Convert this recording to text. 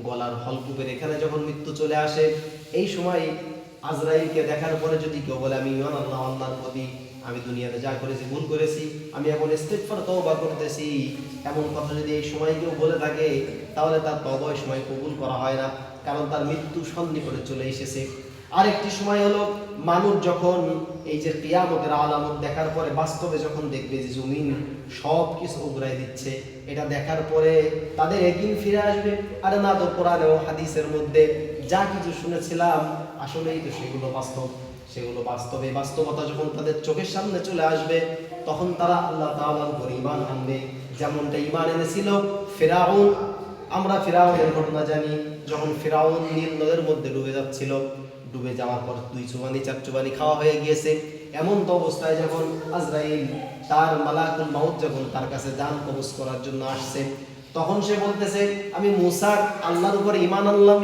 গলার হলকুপের এখানে যখন মৃত্যু চলে আসে, এই সময় আজরাইলকে দেখার পরে যদি কেউ বলে আমি ঈমান আনলাম আল্লাহর প্রতি, আমি দুনিয়াতে যা করেছি ভুল করেছি, আমি এখন ইস্তিগফার তওবা করতেছি, এমন কথা যদি এই সময় কেউ বলে থাকে, তাহলে তার তওবা এই সময় কবুল করা হয় না, কারণ তার মৃত্যু সন্নিকটে চলে এসেছে। আরেকটি সময় হলো মানুষ যখন এই যে কিয়ামতের আলামত দেখার পরে বাস্তবে যখন দেখবে যে জমিন সব কিছু উগরাই দিচ্ছে, এটা দেখার পরে তাদের একদিন ফিরে আসবে, আরে না তো কোরআনে ও হাদিসের মধ্যে যা কিছু শুনেছিলাম আসলেই তো সেগুলো বাস্তব, সেগুলো বাস্তবে বাস্তবতা যখন তাদের চোখের সামনে চলে আসবে, তখন তারা আল্লাহ তাআলার উপর ঈমান আনবে, যেমনটা ঈমান এনেছিল ফিরআউন। আমরা ফিরআউনের ঘটনা জানি, যখন ফিরআউন নীল নদের মধ্যে ডুবে যাচ্ছিল, ডুবে যাওয়ার পর 2 চুবানি 4 চুবানি খাওয়া হয়ে গিয়েছে, এমন তো অবস্থায় যখন আজরাইল তার মালাকুল মাউত যখন তার কাছে জান কবজ করার জন্য আসছে, তখন সে বলতেছে আমি মুসার আল্লাহর উপর ঈমান আনলাম,